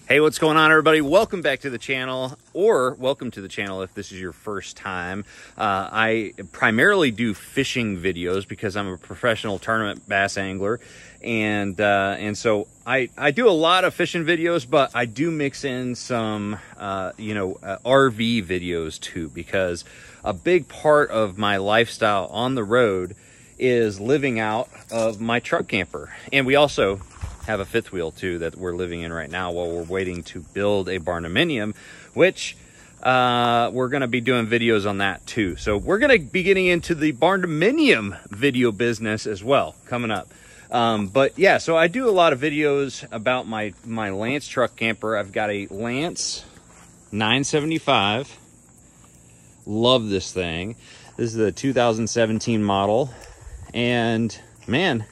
Hey, what's going on, everybody? Welcome back to the channel, or welcome to the channel if this is your first time. I primarily do fishing videos because I'm a professional tournament bass angler, and so I do a lot of fishing videos, but I do mix in some RV videos too, because a big part of my lifestyle on the road is living out of my truck camper. And we also have a fifth wheel too that we're living in right now while we're waiting to build a barndominium, which we're going to be doing videos on that too. So we're going to be getting into the barndominium video business as well coming up. But yeah, so I do a lot of videos about my Lance truck camper. I've got a Lance 975. Love this thing. This is the 2017 model, and man,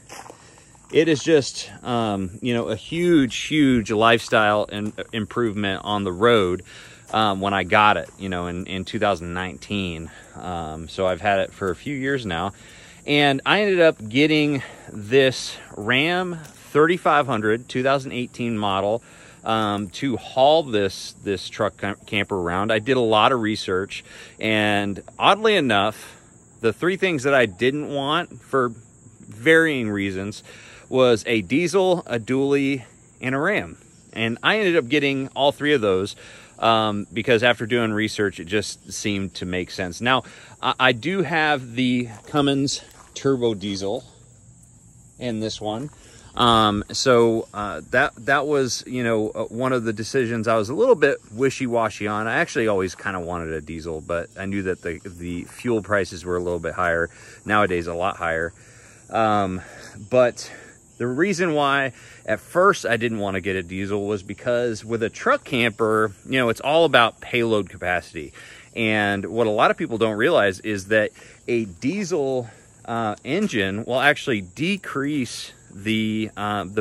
it is just, a huge lifestyle and improvement on the road when I got it, in 2019. So I've had it for a few years now. And I ended up getting this Ram 3500 2018 model to haul this truck camper around. I did a lot of research, and oddly enough, the three things that I didn't want for varying reasons was a diesel, a dually, and a Ram. And I ended up getting all three of those because after doing research, it just seemed to make sense. Now, I do have the Cummins turbo diesel in this one. So that was, one of the decisions I was a little bit wishy-washy on. I actually always kind of wanted a diesel, but I knew that the fuel prices were a little bit higher. Nowadays, a lot higher. But the reason why at first I didn't want to get a diesel was because with a truck camper, it's all about payload capacity. And what a lot of people don't realize is that a diesel engine will actually decrease the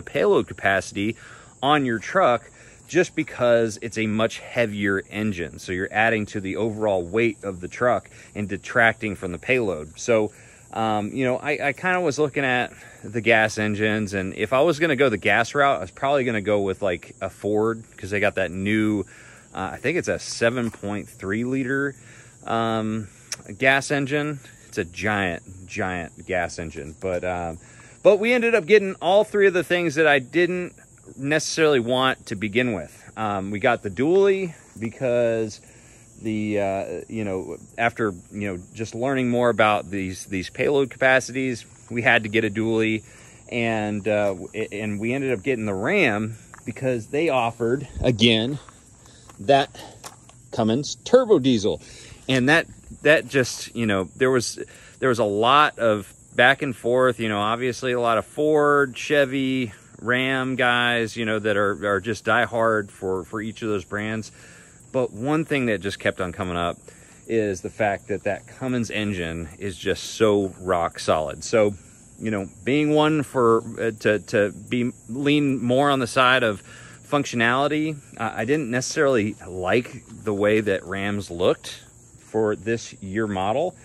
payload capacity on your truck just because it's a much heavier engine. So you're adding to the overall weight of the truck and detracting from the payload. So I kind of was looking at the gas engines, and if I was going to go the gas route, I was probably going to go with like a Ford, because they got that new, I think it's a 7.3 liter gas engine. It's a giant gas engine, but we ended up getting all three of the things that I didn't necessarily want to begin with. We got the dually because after just learning more about these payload capacities, we had to get a dually, and we ended up getting the Ram because they offered again that Cummins turbo diesel. And that just, there was a lot of back and forth, obviously a lot of Ford, Chevy, Ram guys, that are just diehard for each of those brands. But one thing that just kept on coming up is the fact that Cummins engine is just so rock solid. So, being one to lean more on the side of functionality, I didn't necessarily like the way that Rams looked for this year model.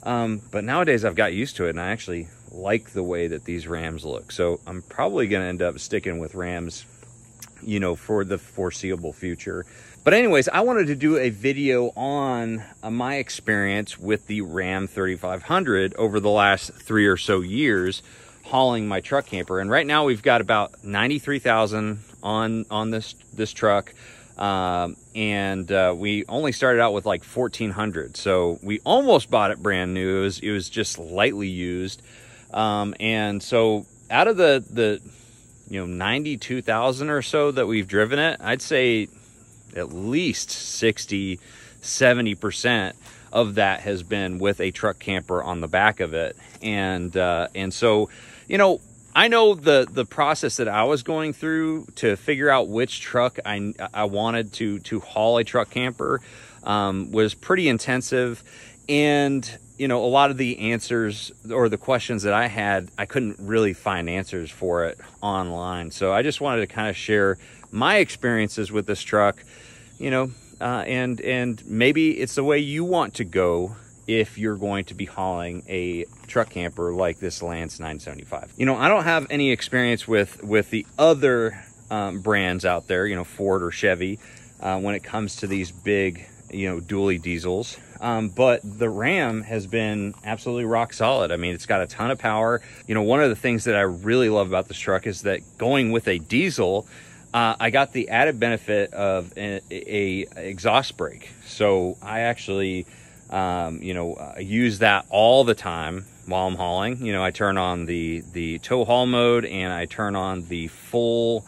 But nowadays I've got used to it, and I actually like the way that these Rams look. So I'm probably going to end up sticking with Rams, for the foreseeable future. But anyways, I wanted to do a video on my experience with the Ram 3500 over the last 3 or so years hauling my truck camper. And right now we've got about 93,000 on this truck. And we only started out with like 1,400. So we almost bought it brand new. It was just lightly used. And so out of the 92,000 or so that we've driven it, I'd say at least 60-70% of that has been with a truck camper on the back of it. And so, I know the process that I was going through to figure out which truck I wanted to haul a truck camper was pretty intensive. And, a lot of the answers or the questions that I had, I couldn't really find answers for it online. So I just wanted to kind of share my experiences with this truck, and maybe it's the way you want to go if you're going to be hauling a truck camper like this Lance 975. I don't have any experience with the other brands out there, you know, Ford or Chevy, when it comes to these big, you know, dually diesels. But the Ram has been absolutely rock solid. I mean, it's got a ton of power. You know, one of the things that I really love about this truck is that going with a diesel, I got the added benefit of a exhaust brake. So I actually, you know, use that all the time while I'm hauling. You know, I turn on the tow haul mode, and I turn on the full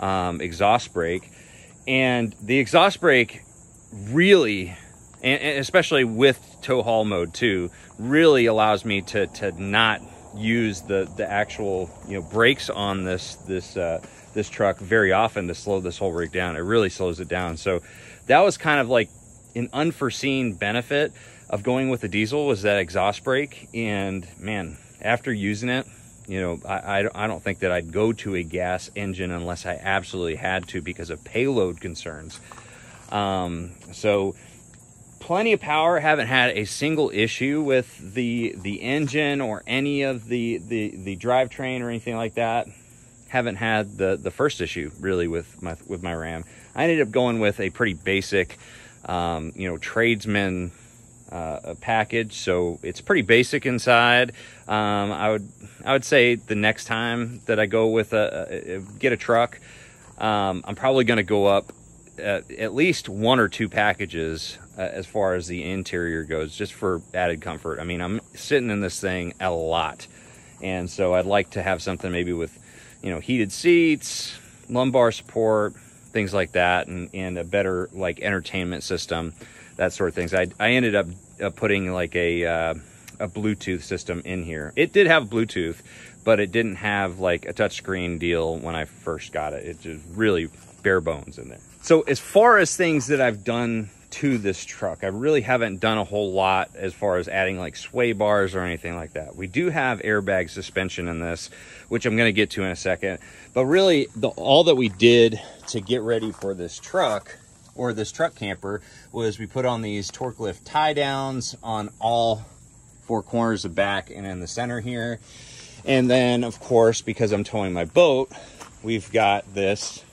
exhaust brake. And the exhaust brake really, and especially with tow haul mode too, really allows me to not use the actual, you know, brakes on this truck very often to slow this whole rig down. It really slows it down. So that was kind of like an unforeseen benefit of going with the diesel, was that exhaust brake. And man, after using it, you know, I don't think that I'd go to a gas engine unless I absolutely had to because of payload concerns. So plenty of power. Haven't had a single issue with the engine or any of the drivetrain or anything like that. Haven't had the first issue really with my Ram. I ended up going with a pretty basic, you know, tradesman package, so it's pretty basic inside. I would say the next time that I go with get a truck, I'm probably going to go up at least 1 or 2 packages as far as the interior goes, just for added comfort. I mean, I'm sitting in this thing a lot, and so I'd like to have something maybe with, you know, heated seats, lumbar support, things like that, and a better like entertainment system, that sort of things. I ended up putting like a Bluetooth system in here. It did have Bluetooth, but it didn't have like a touchscreen deal when I first got it. It just really bare bones in there. So as far as things that I've done to this truck, I really haven't done a whole lot as far as adding like sway bars or anything like that. We do have airbag suspension in this, which I'm going to get to in a second. But really, all that we did to get ready for this truck, or this truck camper, was we put on these torque lift tie downs on all 4 corners of back and in the center here. And then, of course, because I'm towing my boat, we've got this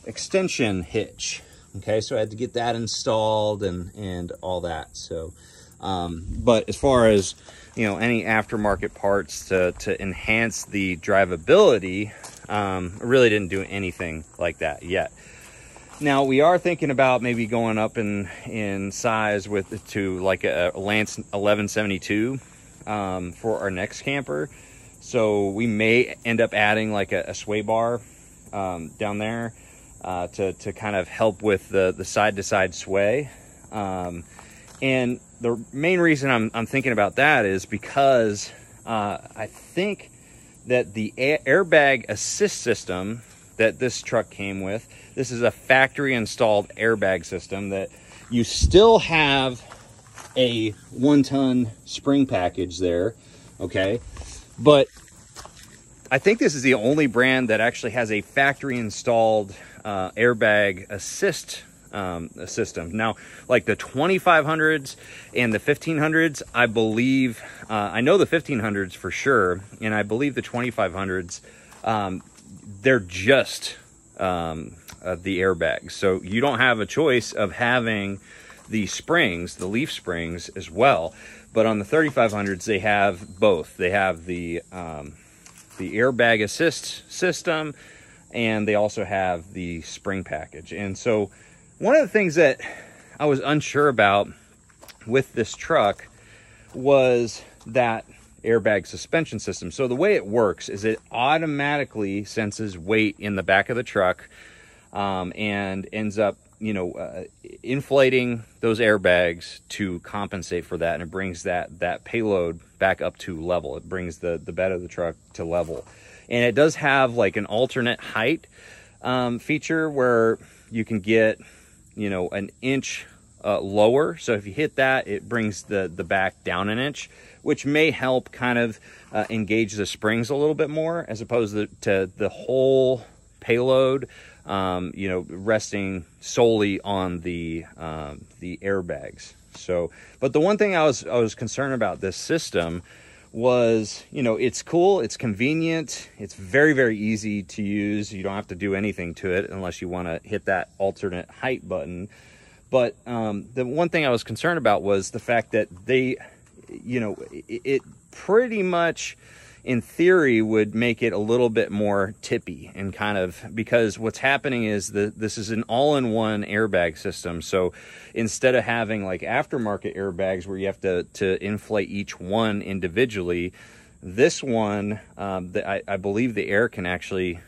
extension hitch. Okay, so I had to get that installed and all that. So, but as far as, you know, any aftermarket parts to enhance the drivability, I really didn't do anything like that yet. Now we are thinking about maybe going up in size to like a Lance 1172 for our next camper. So we may end up adding like a sway bar down there to kind of help with the side-to-side sway. And the main reason I'm thinking about that is because I think that the airbag assist system that this truck came with, this is a factory installed airbag system that you still have a 1-ton spring package there, okay? But I think this is the only brand that actually has a factory installed airbag assist system. Now, like the 2500s and the 1500s, I believe, I know the 1500s for sure, and I believe the 2500s, they're just the airbags. So you don't have a choice of having the springs, the leaf springs as well. But on the 3500s, they have both. They have the airbag assist system, and they also have the spring package. And so one of the things that I was unsure about with this truck was that airbag suspension system. So the way it works is it automatically senses weight in the back of the truck, and ends up, you know, inflating those airbags to compensate for that, and it brings that payload back up to level. It brings the bed of the truck to level. And it does have like an alternate height feature where you can get, you know, an inch lower. So if you hit that, it brings the back down an inch, which may help kind of engage the springs a little bit more, as opposed to the whole payload, you know, resting solely on the airbags. So, but the one thing I was concerned about this system was, you know, it's cool, it's convenient, it's very, very easy to use. You don't have to do anything to it unless you want to hit that alternate height button. But the one thing I was concerned about was the fact that they, you know, it pretty much, in theory, would make it a little bit more tippy, and kind of, because what's happening is this is an all-in-one airbag system. So instead of having like aftermarket airbags where you have to inflate each one individually, this one, I believe the air can actually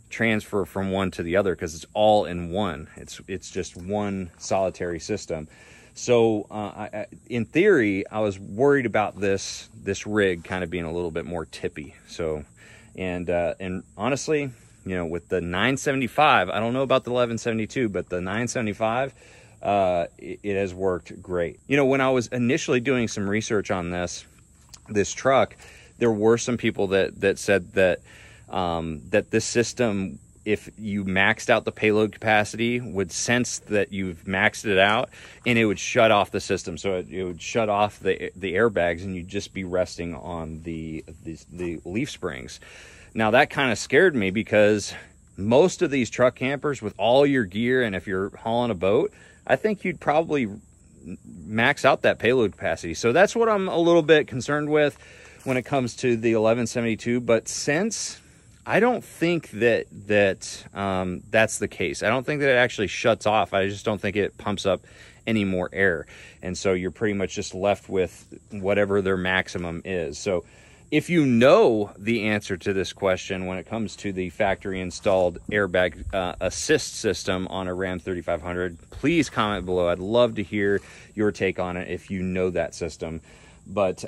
transfer from one to the other because it's all in one. It's just one solitary system. So in theory, I was worried about this rig kind of being a little bit more tippy. So, and honestly, you know, with the 975, I don't know about the 1172, but the 975, it has worked great. You know, when I was initially doing some research on this truck, there were some people that said that that this system, if you maxed out the payload capacity, would sense that you've maxed it out, and it would shut off the system. So it would shut off the airbags, and you'd just be resting on the leaf springs. Now that kind of scared me, because most of these truck campers, with all your gear, and if you're hauling a boat, I think you'd probably max out that payload capacity. So that's what I'm a little bit concerned with when it comes to the 1172. But since I don't think that that's the case. I don't think that it actually shuts off. I just don't think it pumps up any more air. And so you're pretty much just left with whatever their maximum is. So if you know the answer to this question when it comes to the factory installed airbag assist system on a Ram 3500, please comment below. I'd love to hear your take on it if you know that system. But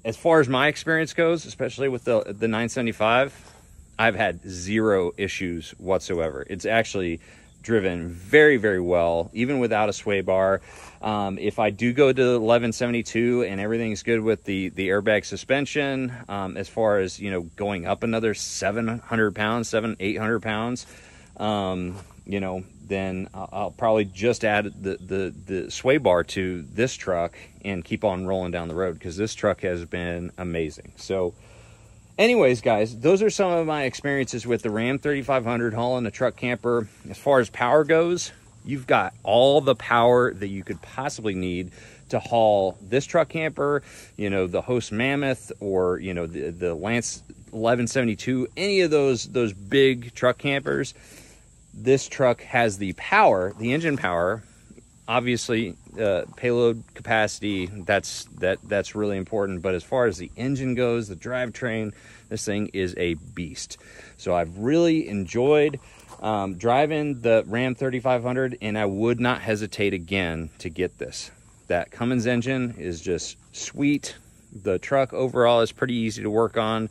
as far as my experience goes, especially with the 975, I've had zero issues whatsoever. It's actually driven very, very well, even without a sway bar. If I do go to the 1172 and everything's good with the airbag suspension, as far as, you know, going up another 700 pounds, 800 pounds, you know, then I'll probably just add the sway bar to this truck and keep on rolling down the road, because this truck has been amazing. So anyways, guys, those are some of my experiences with the Ram 3500 hauling a truck camper. As far as power goes, you've got all the power that you could possibly need to haul this truck camper, you know, the Host Mammoth, or, you know, the Lance 1172, any of those big truck campers. This truck has the power, the engine power. Obviously, payload capacity, that's really important. But as far as the engine goes, the drivetrain, this thing is a beast. So I've really enjoyed driving the Ram 3500, and I would not hesitate again to get this. That Cummins engine is just sweet. The truck overall is pretty easy to work on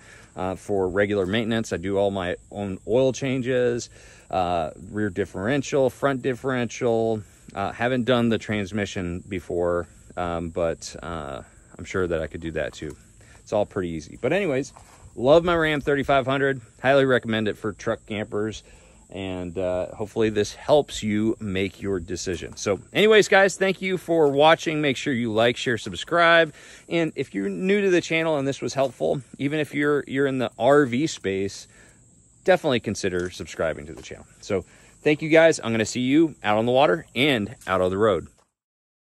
for regular maintenance. I do all my own oil changes, rear differential, front differential. Haven't done the transmission before, but I'm sure that I could do that too. It's all pretty easy. But anyways, love my Ram 3500. Highly recommend it for truck campers. And hopefully this helps you make your decision. So anyways, guys, thank you for watching. Make sure you like, share, subscribe. And if you're new to the channel and this was helpful, even if you're in the RV space, definitely consider subscribing to the channel. So thank you, guys. I'm going to see you out on the water and out on the road.